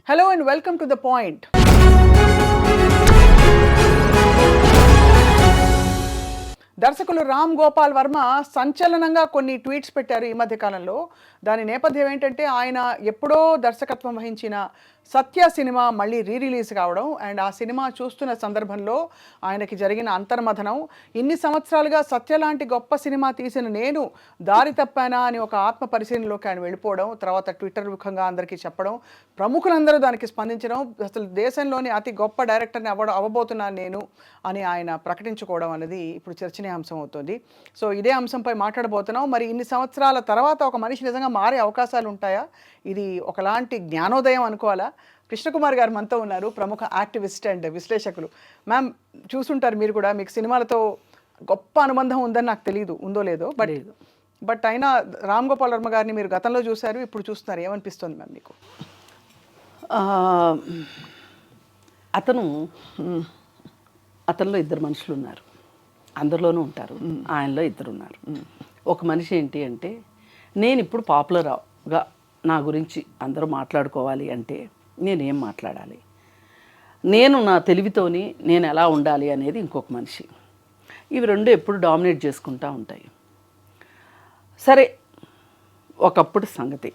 Hello and welcome to The Point. దర్శకులు రామ్ గోపాల్ వర్మ సంచలనంగా కొన్ని ట్వీట్స్ పెట్టారు ఈ మధ్య కాలంలో. దాని నేపథ్యం ఏంటంటే ఆయన ఎప్పుడో దర్శకత్వం వహించిన సత్య సినిమా మళ్ళీ రిలీజ్ కావడం అండ్ ఆ సినిమా చూస్తున్న సందర్భంలో ఆయనకి జరిగిన అంతర్మథనం, ఇన్ని సంవత్సరాలుగా సత్య లాంటి గొప్ప సినిమా తీసిన నేను దారి తప్పానా అని ఒక ఆత్మ పరిశీలనలోకి ఆయన వెళ్ళిపోవడం, తర్వాత ట్విట్టర్ ముఖంగా అందరికీ చెప్పడం, ప్రముఖులందరూ దానికి స్పందించడం, అసలు దేశంలోని అతి గొప్ప డైరెక్టర్ని అవ్వబోతున్నాను నేను అని ఆయన ప్రకటించుకోవడం అనేది ఇప్పుడు చర్చనీయాంశం అవుతుంది. సో ఇదే అంశంపై మాట్లాడబోతున్నాం. మరి ఇన్ని సంవత్సరాల తర్వాత ఒక మనిషి నిజంగా మారే అవకాశాలు ఉంటాయా? ఇది ఒకలాంటి జ్ఞానోదయం అనుకోవాలా? కృష్ణకుమార్ గారు మనతో ఉన్నారు, ప్రముఖ యాక్టివిస్ట్ అండ్ విశ్లేషకులు. మ్యామ్, చూసుంటారు మీరు కూడా, మీకు సినిమాలతో గొప్ప అనుబంధం ఉందని నాకు తెలియదు, ఉందో లేదో, బట్ అయినా రామ్ గోపాల్ వర్మ గారిని మీరు గతంలో చూశారు, ఇప్పుడు చూస్తున్నారు, ఏమనిపిస్తుంది మ్యామ్ మీకు? అతనిలో ఇద్దరు మనుషులు ఉన్నారు, అందరిలోనూ ఉంటారు, ఆయనలో ఇద్దరు ఉన్నారు. ఒక మనిషి ఏంటి అంటే, నేను ఇప్పుడు పాపులర్గా నా గురించి అందరూ మాట్లాడుకోవాలి అంటే నేనేం మాట్లాడాలి, నేను నా తెలివితోని నేను ఎలా ఉండాలి అనేది ఇంకొక మనిషి. ఇవి రెండు ఎప్పుడు డామినేట్ చేసుకుంటూ ఉంటాయి. సరే, ఒకప్పుడు సంగతి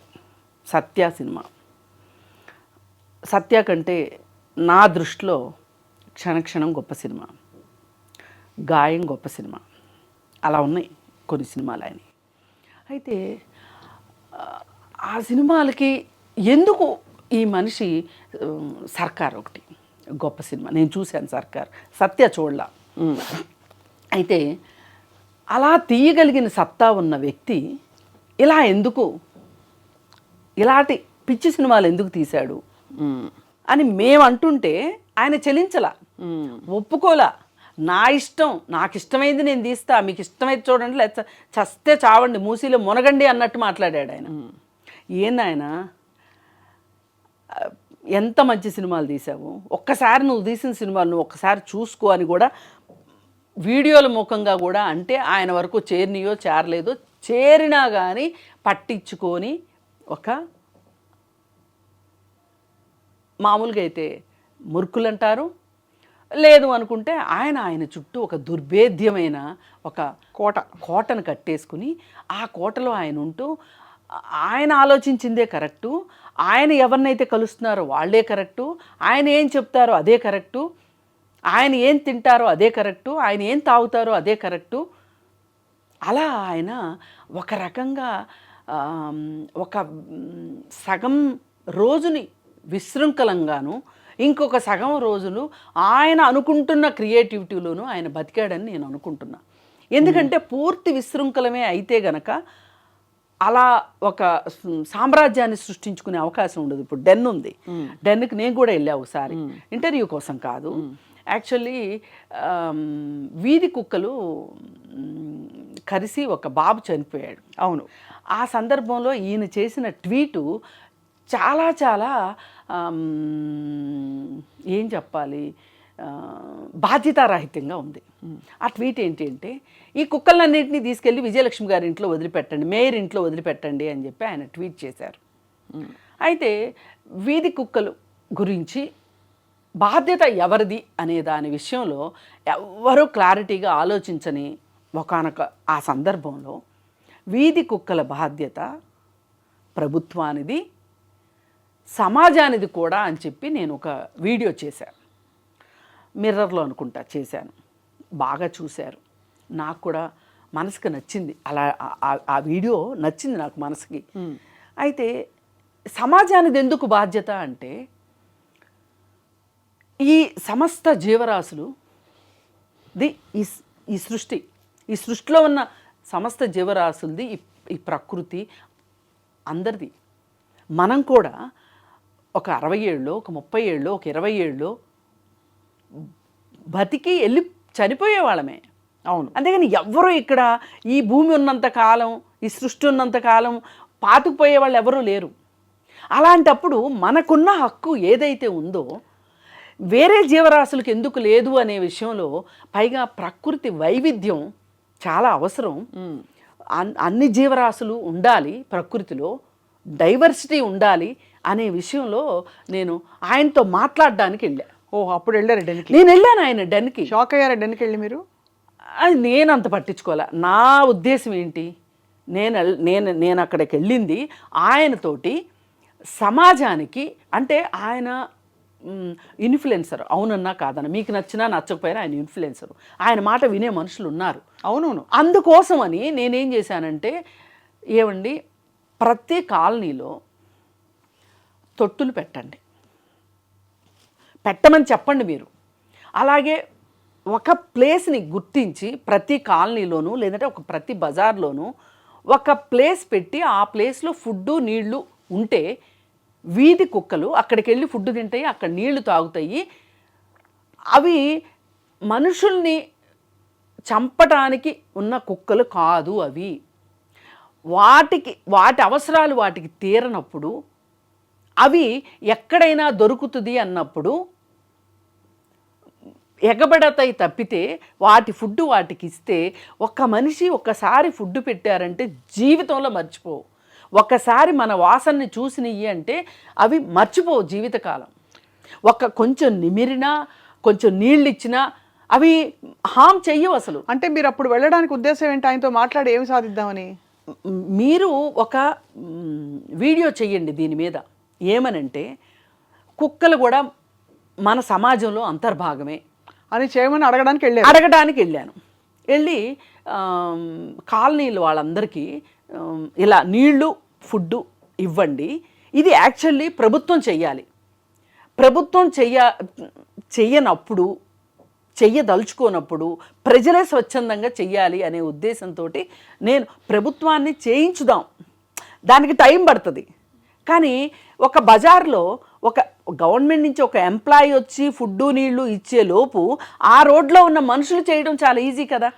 సత్య సినిమా. సత్య కంటే నా దృష్టిలో క్షణక్షణం గొప్ప సినిమా, గాయం గొప్ప సినిమా, అలా ఉన్నాయి కొన్ని సినిమాలు ఆయన. అయితే ఆ సినిమాలకి ఎందుకు ఈ మనిషి సర్కార్ ఒకటి గొప్ప సినిమా, నేను చూశాను సర్కార్, సత్య చూడలా. అయితే అలా తీయగలిగిన సత్తా ఉన్న వ్యక్తి ఇలా ఎందుకు, ఇలాంటి పిచ్చి సినిమాలు ఎందుకు తీశాడు అని మేము అంటుంటే ఆయన చెలించలా, ఒప్పుకోలా. నా ఇష్టం, నాకు ఇష్టమైంది నేను తీస్తా, మీకు ఇష్టమైతే చూడండి, లేదా చస్తే చావండి, మూసీలో మునగండి అన్నట్టు మాట్లాడాడు ఆయన. ఏందాయన, ఎంత మంచి సినిమాలు తీసావు, ఒక్కసారి నువ్వు తీసిన సినిమాలు నువ్వు ఒక్కసారి చూసుకో అని కూడా వీడియోల ముఖంగా కూడా అంటే ఆయన వరకు చేరినయో చేరలేదో, చేరినా కానీ పట్టించుకొని ఒక మామూలుగా అయితే మురుకులు అంటారు, లేదు అనుకుంటే ఆయన చుట్టూ ఒక దుర్భేద్యమైన ఒక కోటను కట్టేసుకుని ఆ కోటలో ఆయన ఉంటూ ఆయన ఆలోచించిందే కరెక్టు, ఆయన ఎవరినైతే కలుస్తున్నారో వాళ్ళే కరెక్టు, ఆయన ఏం చెప్తారో అదే కరెక్టు, ఆయన ఏం తింటారో అదే కరెక్టు, ఆయన ఏం తాగుతారో అదే కరెక్టు. అలా ఆయన ఒక రకంగా ఒక సగం రోజుని విశృంఖలంగాను, ఇంకొక సగం రోజులు ఆయన అనుకుంటున్న క్రియేటివిటీలోనూ ఆయన బతికాడని నేను అనుకుంటున్నా. ఎందుకంటే పూర్తి విశృంఖలమే అయితే గనక అలా ఒక సామ్రాజ్యాన్ని సృష్టించుకునే అవకాశం ఉండదు. ఇప్పుడు డెన్ ఉంది, డెన్కి నేను కూడా వెళ్ళా ఒకసారి, ఇంటర్వ్యూ కోసం కాదు, యాక్చువల్లీ వీధి కుక్కలు కరిసి ఒక బాబు చనిపోయాడు. అవును, ఆ సందర్భంలో ఈయన చేసిన ట్వీటు చాలా చాలా ఏం చెప్పాలి, బాధ్యతారాహిత్యంగా ఉంది. ఆ ట్వీట్ ఏంటి అంటే, ఈ కుక్కలన్నింటినీ తీసుకెళ్ళి విజయలక్ష్మి గారి ఇంట్లో వదిలిపెట్టండి, మేయర్ ఇంట్లో వదిలిపెట్టండి అని చెప్పి ఆయన ట్వీట్ చేశారు. అయితే వీధి కుక్కలు గురించి బాధ్యత ఎవరిది అనే దాని విషయంలో ఎవ్వరూ క్లారిటీగా ఆలోచించని ఒకానొక ఆ సందర్భంలో వీధి కుక్కల బాధ్యత ప్రభుత్వానిది, సమాజానిది కూడా అని చెప్పి నేను ఒక వీడియో చేశాను, మిర్రర్లో అనుకుంటా చేశాను. బాగా చూశారు, నాకు కూడా మనసుకి నచ్చింది, అలా ఆ వీడియో నచ్చింది నాకు మనసుకి. అయితే సమాజానిది ఎందుకు బాధ్యత అంటే, ఈ సమస్త జీవరాశులుది ఈ సృష్టిలో ఉన్న సమస్త జీవరాశులది ఈ ప్రకృతి అందరిది. మనం కూడా ఒక 60 ఏళ్ళలో, ఒక 30 ఏళ్ళలో, ఒక 20 ఏళ్ళలో బతికి వెళ్ళి చనిపోయేవాళ్ళమే. అవును, అంతేగాని ఎవ్వరూ ఇక్కడ ఈ భూమి ఉన్నంత కాలం, ఈ సృష్టి ఉన్నంత కాలం పాతుకుపోయే వాళ్ళు ఎవరూ లేరు. అలాంటప్పుడు మనకున్న హక్కు ఏదైతే ఉందో వేరే జీవరాశులకు ఎందుకు లేదు అనే విషయంలో, పైగా ప్రకృతి వైవిధ్యం చాలా అవసరం, అన్ని జీవరాశులు ఉండాలి ప్రకృతిలో, డైవర్సిటీ ఉండాలి అనే విషయంలో నేను ఆయనతో మాట్లాడడానికి వెళ్ళా. ఓ అప్పుడు వెళ్ళారు డెన్కి? నేను వెళ్ళాను ఆయన డెన్కి. షాక్ అయ్యారా డెన్కి వెళ్ళి మీరు? అది నేను అంత పట్టించుకోలే. నా ఉద్దేశం ఏంటి, నేను అక్కడికి వెళ్ళింది ఆయనతోటి సమాజానికి, అంటే ఆయన ఇన్ఫ్లుయెన్సర్, అవునన్నా కాదన్నా, మీకు నచ్చినా నచ్చకపోయినా ఆయన ఇన్ఫ్లుయెన్సర్, ఆయన మాట వినే మనుషులు ఉన్నారు. అవునవును. అందుకోసమని నేనేం చేశానంటే, ఏమండి ప్రతి కాలనీలో తొట్టులు పెట్టమని చెప్పండి మీరు. అలాగే ఒక ప్లేస్ని గుర్తించి ప్రతి కాలనీలోనూ లేదంటే ప్రతి బజార్లోనూ ఒక ప్లేస్ పెట్టి ఆ ప్లేస్లో ఫుడ్డు నీళ్లు ఉంటే వీధి కుక్కలు అక్కడికి వెళ్ళి ఫుడ్ తింటాయి, అక్కడ నీళ్లు తాగుతాయి. అవి మనుషుల్ని చంపటానికి ఉన్న కుక్కలు కాదు అవి. వాటి అవసరాలు వాటికి తీరనప్పుడు, అవి ఎక్కడైనా దొరుకుతుంది అన్నప్పుడు ఎగబడతాయి తప్పితే వాటి ఫుడ్ వాటికి ఇస్తే, ఒక మనిషి ఒక్కసారి ఫుడ్ పెట్టారంటే జీవితంలో మర్చిపోవు. ఒక్కసారి మన వాసనని చూసినవి అంటే అవి మర్చిపోవు జీవితకాలం. కొంచెం నిమిరినా కొంచెం నీళ్ళు ఇచ్చినా అవి హామ్ చెయ్యవు అసలు. అంటే మీరు అప్పుడు వెళ్ళడానికి ఉద్దేశం ఏంటి? ఆయనతో మాట్లాడి ఏమి సాధిద్దామని? మీరు ఒక వీడియో చెయ్యండి దీని మీద. ఏమనంటే కుక్కలు కూడా మన సమాజంలో అంతర్భాగమే అని చేయమని అడగడానికి వెళ్ళాను. వెళ్ళి కాలనీలు వాళ్ళందరికీ ఇలా నీళ్లు ఫుడ్డు ఇవ్వండి. ఇది యాక్చువల్లీ ప్రభుత్వం చెయ్యాలి. ప్రభుత్వం చెయ్యనప్పుడు, చెయ్యదలుచుకోనప్పుడు ప్రజలే స్వచ్ఛందంగా చెయ్యాలి అనే ఉద్దేశంతో నేను ప్రభుత్వాన్ని చేయించుదాం, దానికి టైం పడుతుంది. కానీ ఒక బజార్లో ఒక గవర్నమెంట్ నుంచి ఒక ఎంప్లాయీ వచ్చి ఫుడ్డు నీళ్లు ఇచ్చే లోపు ఆ రోడ్లో ఉన్న మనుషులు చేయడం చాలా ఈజీ కదా.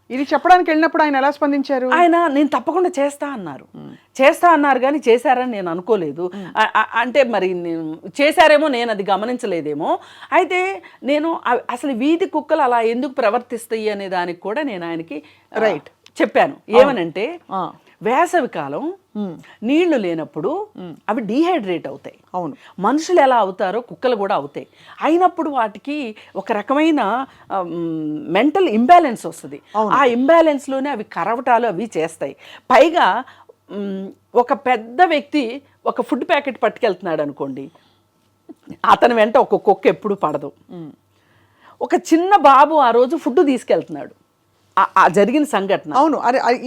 ఇది చెప్పడానికి వెళ్ళినప్పుడు ఆయన ఎలా స్పందించారు? ఆయన నేను తప్పకుండా చేస్తా అన్నారు కానీ చేశారని నేను అనుకోలేదు. అంటే మరి చేశారేమో, నేను అది గమనించలేదేమో. అయితే నేను అసలు వీధి కుక్కలు అలా ఎందుకు ప్రవర్తిస్తాయి అనే దానికి కూడా నేను ఆయనకి చెప్పాను. ఏమనంటే వేసవి కాలం నీళ్లు లేనప్పుడు అవి డీహైడ్రేట్ అవుతాయి. అవును, మనుషులు ఎలా అవుతారో కుక్కలు కూడా అవుతాయి. అయినప్పుడు వాటికి ఒక రకమైన మెంటల్ ఇంబ్యాలెన్స్ వస్తుంది. ఆ ఇంబ్యాలెన్స్లోనే అవి కరవటాలు అవి చేస్తాయి. పైగా ఒక పెద్ద వ్యక్తి ఒక ఫుడ్ ప్యాకెట్ పట్టుకెళ్తున్నాడు అనుకోండి, అతని వెంట ఒక కుక్క ఎప్పుడు పడదు. ఒక చిన్న బాబు ఆ రోజు ఫుడ్ తీసుకెళ్తున్నాడు, ఆ జరిగిన సంఘటన. అవును,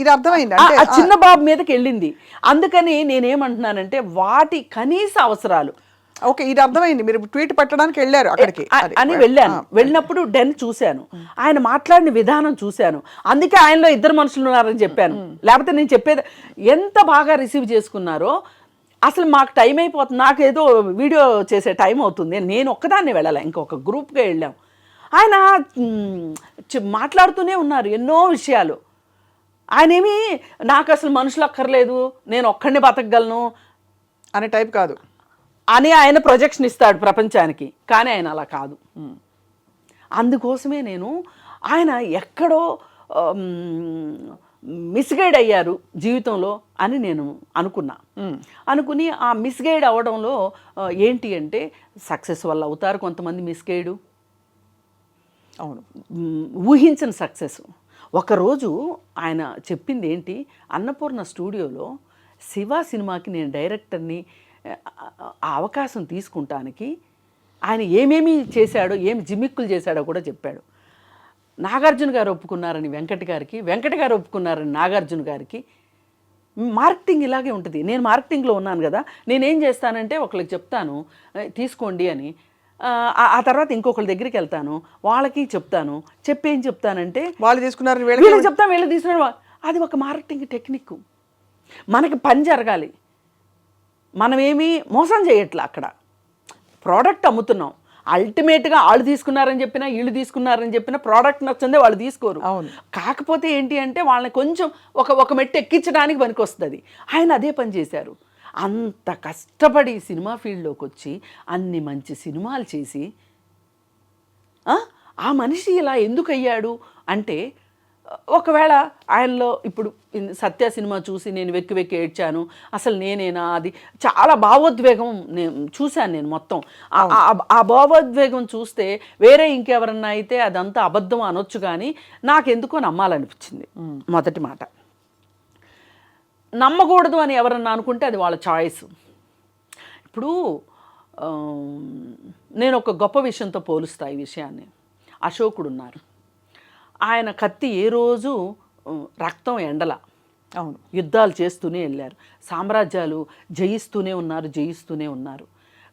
ఇది అర్థమైంది. ఆ చిన్న బాబు మీదకి వెళ్ళింది. అందుకని నేనేమంటున్నానంటే వాటి కనీస అవసరాలు. ఓకే, ఇది అర్థమైంది. మీరు ట్వీట్ పెట్టడానికి వెళ్ళారు అక్కడికి అని వెళ్ళాను. వెళ్ళినప్పుడు డెన్ చూశాను, ఆయన మాట్లాడిన విధానం చూశాను. అందుకే ఆయనలో ఇద్దరు మనుషులు ఉన్నారని చెప్పాను. లేకపోతే నేను చెప్పేది ఎంత బాగా రిసీవ్ చేసుకున్నారో. అసలు మాకు టైం అయిపోతుంది, నాకు ఏదో వీడియో చేసే టైం అవుతుంది, నేను ఒక్కదాన్ని వెళ్ళాలి, ఇంకొక గ్రూప్గా వెళ్ళాం. ఆయన మాట్లాడుతూనే ఉన్నారు ఎన్నో విషయాలు. ఆయన ఏమి నాకు అసలు మనుషులు అక్కర్లేదు, నేను ఒక్కడిని బతకగలను అనే టైప్ కాదు అని ఆయన ప్రొజెక్షన్ ఇస్తాడు ప్రపంచానికి. కానీ ఆయన అలా కాదు. అందుకోసమే నేను ఆయన ఎక్కడో మిస్గైడ్ అయ్యారు జీవితంలో అని నేను అనుకుని ఆ మిస్గైడ్ అవ్వడంలో ఏంటి అంటే సక్సెస్ వల్ల అవుతారు కొంతమంది మిస్గైడు. అవును, ఊహించిన సక్సెస్. ఒకరోజు ఆయన చెప్పింది ఏంటి, అన్నపూర్ణ స్టూడియోలో శివ సినిమాకి నేను డైరెక్టర్ని ఆ అవకాశం తీసుకుంటానికి ఆయన ఏమేమి చేశాడో, ఏమి జిమ్మిక్కులు చేశాడో కూడా చెప్పాడు. నాగార్జున గారు ఒప్పుకున్నారని వెంకట్ గారు ఒప్పుకున్నారని నాగార్జున గారికి. మార్కెటింగ్ ఇలాగే ఉంటుంది. నేను మార్కెటింగ్లో ఉన్నాను కదా, నేనేం చేస్తానంటే ఒకరికి చెప్తాను తీసుకోండి అని, ఆ తర్వాత ఇంకొకరి దగ్గరికి వెళ్తాను, వాళ్ళకి చెప్తాను, ఏం చెప్తానంటే వాళ్ళు తీసుకున్నారు, వీళ్ళకి చెప్తాను, వీళ్ళు తీసుకున్నారు. అది ఒక మార్కెటింగ్ టెక్నిక్. మనకి పని జరగాలి, మనమేమీ మోసం చేయట్లా. అక్కడ ప్రోడక్ట్ అమ్ముతున్నాం. అల్టిమేట్గా వాళ్ళు తీసుకున్నారని చెప్పినా వీళ్ళు తీసుకున్నారని చెప్పినా ప్రోడక్ట్ నచ్చిందే వాళ్ళు తీసుకోరు. కాకపోతే ఏంటి అంటే వాళ్ళని కొంచెం ఒక మెట్టు ఎక్కించడానికి పనికి వస్తుంది. ఆయన అదే పని చేశారు. అంత కష్టపడి సినిమా ఫీల్డ్లోకి వచ్చి అన్ని మంచి సినిమాలు చేసి ఆ మనిషి ఇలా ఎందుకు అయ్యాడు అంటే ఒకవేళ ఆయనలో ఇప్పుడు సత్య సినిమా చూసి నేను వెక్కి వెక్కి ఏడ్చాను, అసలు నేనేనా, అది చాలా భావోద్వేగం నేను చూశాను నేను మొత్తం. ఆ భావోద్వేగం చూస్తే వేరే ఇంకెవరన్నా అయితే అదంతా అబద్ధం అనొచ్చు, కానీ నాకెందుకో నమ్మాలనిపించింది. మొదటి మాట, నమ్మకూడదు అని ఎవరన్నా అనుకుంటే అది వాళ్ళ చాయిస్. ఇప్పుడు నేను ఒక గొప్ప విషయంతో పోలుస్తా ఈ విషయాన్ని. అశోకుడు ఉన్నారు, ఆయన కత్తి ఏ రోజు రక్తం ఎండల, అవును, యుద్ధాలు చేస్తూనే వెళ్ళారు, సామ్రాజ్యాలు జయిస్తూనే ఉన్నారు.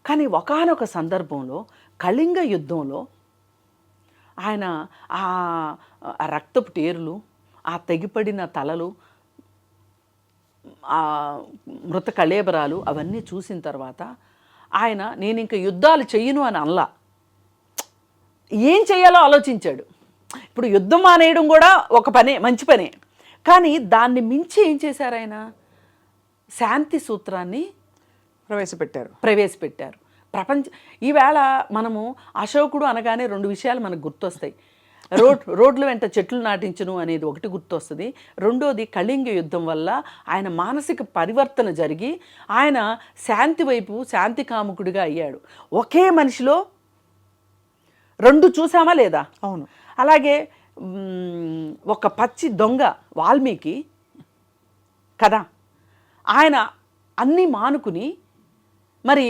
కానీ ఒకానొక సందర్భంలో కళింగ యుద్ధంలో ఆయన ఆ రక్తపు టేరులు, ఆ తెగిపడిన తలలు, ఆ మృత కళేబరాలు అవన్నీ చూసిన తర్వాత ఆయన నేను ఇంక యుద్ధాలు చెయ్యను అని అనలా, ఏం చేయాలో ఆలోచించాడు. ఇప్పుడు యుద్ధం మానేయడం కూడా ఒక పనే, మంచి పనే, కానీ దాన్ని మించి ఏం చేశారు ఆయన, శాంతి సూత్రాన్ని ప్రవేశపెట్టారు. ఈవేళ మనము అశోకుడు అనగానే రెండు విషయాలు మనకు గుర్తొస్తాయి. రోడ్ల వెంట చెట్లు నాటించను అనేది ఒకటి గుర్తొస్తుంది, రెండోది కళింగ యుద్ధం వల్ల ఆయన మానసిక పరివర్తన జరిగి ఆయన శాంతి వైపు శాంతి కాముకుడిగా అయ్యాడు. ఒకే మనిషిలో రెండు చూసామా లేదా? అవును. అలాగే ఒక పచ్చి దొంగ వాల్మీకి కదా, ఆయన అన్నీ మానుకుని మరి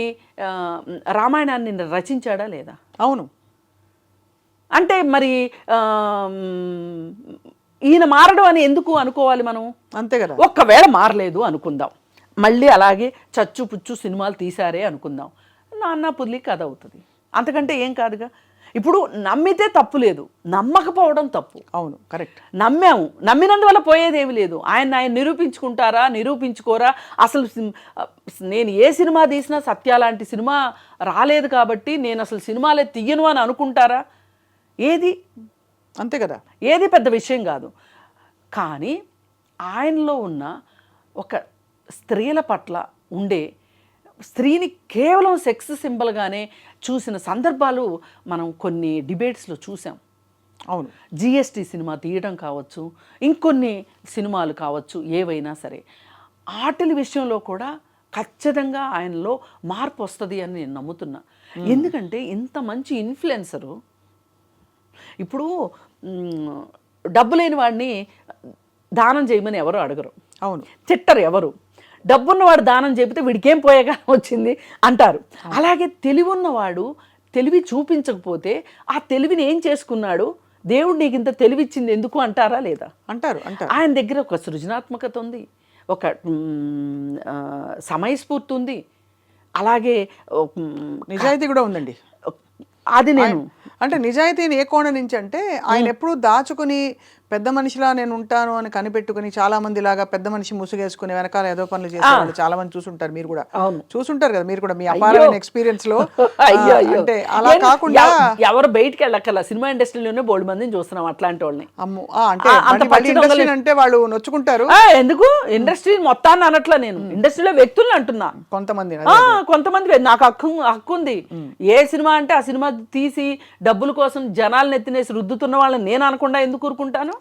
రామాయణాన్ని రచించాడా లేదా? అవును. అంటే మరి ఈయన మారడం అని ఎందుకు అనుకోవాలి మనం? అంతే కదా. ఒక్కవేళ మారలేదు అనుకుందాం, మళ్ళీ అలాగే చచ్చు పుచ్చు సినిమాలు తీశారే అనుకుందాం, నాన్న పుల్లి కథ అవుతుంది, అంతకంటే ఏం కాదుగా. ఇప్పుడు నమ్మితే తప్పు లేదు, నమ్మకపోవడం తప్పు. అవును, కరెక్ట్. నమ్మాము, నమ్మినందువల్ల పోయేదేమి లేదు. ఆయన నిరూపించుకుంటారా, నిరూపించుకోరా? అసలు నేను ఏ సినిమా తీసినా సత్య లాంటి సినిమా రాలేదు కాబట్టి నేను అసలు సినిమాలే తీయను అని అనుకుంటారా? ఏది అంతే కదా, ఏది పెద్ద విషయం కాదు. కానీ ఆయనలో ఉన్న ఒక స్త్రీల పట్ల ఉండే, స్త్రీని కేవలం సెక్స్ సింబల్గానే చూసిన సందర్భాలు మనం కొన్ని డిబేట్స్లో చూసాం. అవును. జిఎస్టీ సినిమా తీయడం కావచ్చు, ఇంకొన్ని సినిమాలు కావచ్చు, ఏవైనా సరే ఆటల విషయంలో కూడా ఖచ్చితంగా ఆయనలో మార్పు వస్తుంది అని నేను నమ్ముతున్నా. ఎందుకంటే ఇంత మంచి ఇన్ఫ్లుయెన్సరు, ఇప్పుడు డబ్బు లేని వాడిని దానం చేయమని ఎవరు అడగరు, అవును, తిట్టరు ఎవరు. డబ్బున్నవాడు దానం చెబితే వీడికేం పోయేగా వచ్చింది అంటారు. అలాగే తెలివి ఉన్నవాడు తెలివి చూపించకపోతే ఆ తెలివిని ఏం చేసుకున్నాడు, దేవుడు నీకు ఇంత తెలివిచ్చింది ఎందుకు అంటారా లేదా? అంటారు. ఆయన దగ్గర ఒక సృజనాత్మకత ఉంది, ఒక సమయస్ఫూర్తి ఉంది, అలాగే నిజాయితీ కూడా ఉందండి. అది నేను అంటే నిజాయితీని ఏ కోణ నుంచి అంటే ఆయన ఎప్పుడు దాచుకుని పెద్ద మనిషిలా నేను ఉంటాను అని కనిపెట్టుకుని, చాలా మంది లాగా పెద్ద మనిషి ముసుగేసుకుని వెనకాల ఏదో పనులు చేసేవాళ్ళు చాలా మంది చూసుంటారు. మీరు కూడా చూసుంటారు కదా, మీరు కూడా మీ అపారమైన ఎక్స్పీరియన్స్ లో. అంటే అలా కాకుండా ఎవరు బయటికి వెళ్ళక్కల, సినిమా ఇండస్ట్రీలోనే బోల్డ్ మందిని చూస్తున్నాం అట్లాంటి వాళ్ళని. అంటే వాళ్ళు నొచ్చుకుంటారు. ఎందుకు ఇండస్ట్రీ మొత్తాన్ని అనట్లా, నేను ఇండస్ట్రీలో వ్యక్తుల్ని అంటున్నా. కొంతమంది నాకు హక్కు ఉంది. ఏ సినిమా అంటే ఆ సినిమా తీసి డబ్బుల కోసం జనాలను ఎత్తినేసి రుద్దుతున్న వాళ్ళని నేను అనకుండా ఎందుకు ఊరుకుంటాను?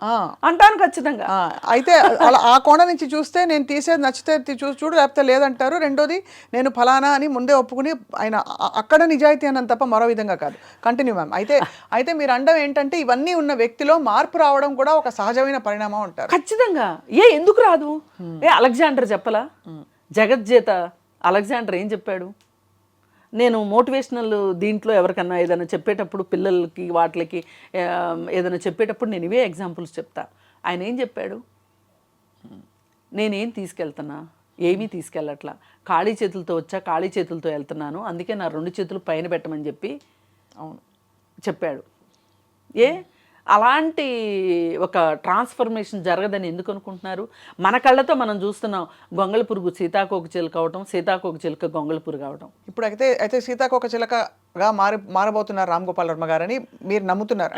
అంటాను ఖచ్చితంగా. అయితే అలా ఆ కోణ నుంచి చూస్తే నేను తీసేది నచ్చితే చూడు, లేకపోతే లేదంటారు. రెండోది నేను ఫలానా అని ముందే ఒప్పుకుని ఆయన అక్కడ నిజాయితీ అన్నంత తప్ప మరో విధంగా కాదు. Continue ma'am. అయితే మీరు అండం ఏంటంటే ఇవన్నీ ఉన్న వ్యక్తిలో మార్పు రావడం కూడా ఒక సహజమైన పరిణామం అంటారు. ఖచ్చితంగా. ఎందుకు రాదు? అలెగ్జాండర్ చెప్పలా? జగజ్జేత అలెగ్జాండర్ ఏం చెప్పాడు? నేను మోటివేషనల్ దీంట్లో ఎవరికన్నా ఏదైనా చెప్పేటప్పుడు, పిల్లలకి వాటికి ఏదైనా చెప్పేటప్పుడు నేను ఇవే ఎగ్జాంపుల్స్ చెప్తా. ఆయన ఏం చెప్పాడు? నేనేం తీసుకెళ్తున్నా, ఏమీ తీసుకెళ్ళట్లా, ఖాళీ చేతులతో వచ్చా, ఖాళీ చేతులతో వెళ్తున్నాను, అందుకే నా 2 చేతులు పైన పెట్టమని చెప్పి చెప్పాడు. అలాంటి ఒక ట్రాన్స్ఫర్మేషన్ జరగదని ఎందుకు అనుకుంటున్నారు? మన కళ్ళతో మనం చూస్తున్నాం, గొంగళి పురుగు సీతాకోక చిలుక అవటం, సీతాకోక చిలుక గొంగళి పురుగు అవటం. ఇప్పుడు అయితే సీతాకోక చిలుకగా మారబోతున్నారు రామ్ గోపాల్ వర్మ గారని మీరు నమ్ముతున్నారు?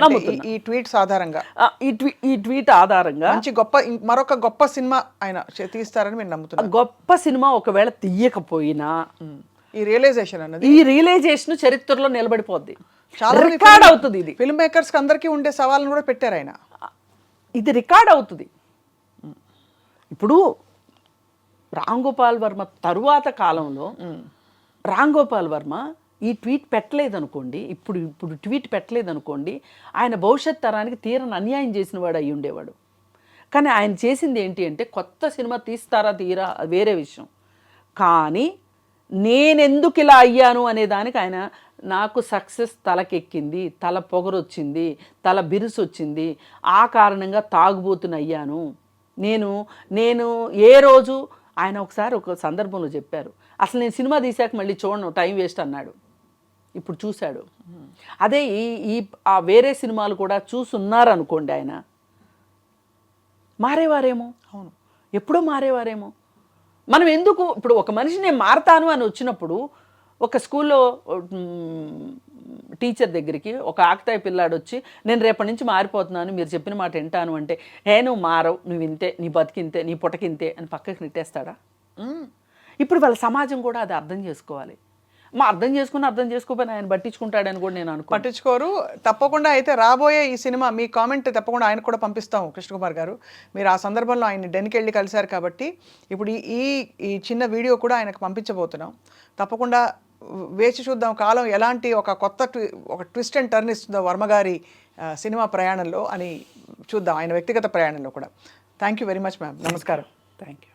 ఈ ట్వీట్స్ ఆధారంగా, ఈ ట్వీట్ ఆధారంగా మంచి మరొక గొప్ప సినిమా ఆయన తీస్తారని మీరు నమ్ముతున్నారు? గొప్ప సినిమా ఒకవేళ తీయకపోయినా ఈ రియలైజేషన్ చరిత్రలో నిలబడిపోద్ది, చాలా రికార్డ్ అవుతుంది. ఇది ఫిల్మ్ మేకర్స్ అందరికీ ఉండే సవాళ్ళను కూడా పెట్టారు ఆయన. ఇది రికార్డ్ అవుతుంది. ఇప్పుడు రామ్ గోపాల్ వర్మ తరువాత కాలంలో రామ్ గోపాల్ వర్మ ఈ ట్వీట్ పెట్టలేదనుకోండి, ఇప్పుడు ట్వీట్ పెట్టలేదనుకోండి, ఆయన భవిష్యత్ తరానికి తీరని అన్యాయం చేసిన వాడు అయి ఉండేవాడు. కానీ ఆయన చేసింది ఏంటి అంటే, కొత్త సినిమా తీరా వేరే విషయం, కానీ నేనెందుకు ఇలా అయ్యాను అనే దానికి ఆయన నాకు సక్సెస్ తలకెక్కింది, తల పొగరొచ్చింది, తల బిరుసు వచ్చింది, ఆ కారణంగా తాగుబోతుని అయ్యాను నేను ఏ రోజు ఆయన ఒకసారి ఒక సందర్భంలో చెప్పారు, అసలు నేను సినిమా తీశాక మళ్ళీ చూడను, టైం వేస్ట్ అన్నాడు. ఇప్పుడు చూశాడు. అదే ఆ వేరే సినిమాలు కూడా చూసున్నారనుకోండి, ఆయన మారేవారేమో. అవును, ఎప్పుడో మారేవారేమో. మనం ఎందుకు ఇప్పుడు ఒక మనిషి నేను మారతాను అని వచ్చినప్పుడు, ఒక స్కూల్లో టీచర్ దగ్గరికి ఒక ఆకతాయి పిల్లాడు వచ్చి నేను రేపటి నుంచి మారిపోతున్నాను, మీరు చెప్పిన మాట వింటాను అంటే, నువ్వు మారవు, నువ్వు ఇంతే, నీ బతికింతే, నీ పుటకింతే అని పక్కకి నెట్టేస్తాడా? ఇప్పుడు వాళ్ళ సమాజం కూడా అది అర్థం చేసుకోవాలి. అర్థం చేసుకోకపోయినా ఆయన పట్టించుకుంటాడని కూడా నేను పట్టించుకోరు. తప్పకుండా అయితే రాబోయే ఈ సినిమా మీ కామెంట్ తప్పకుండా ఆయనకు కూడా పంపిస్తాం కృష్ణకుమార్ గారు. మీరు ఆ సందర్భంలో ఆయన డెన్కి వెళ్ళి కలిశారు కాబట్టి ఇప్పుడు ఈ చిన్న వీడియో కూడా ఆయనకు పంపించబోతున్నాం. తప్పకుండా వేచి చూద్దాం కాలం ఎలాంటి ఒక ఒక ట్విస్ట్ అండ్ టర్న్ ఇస్తుందో వర్మగారి సినిమా ప్రయాణంలో అని చూద్దాం, ఆయన వ్యక్తిగత ప్రయాణంలో కూడా. Thank you very much ma'am. నమస్కారం. Thank you.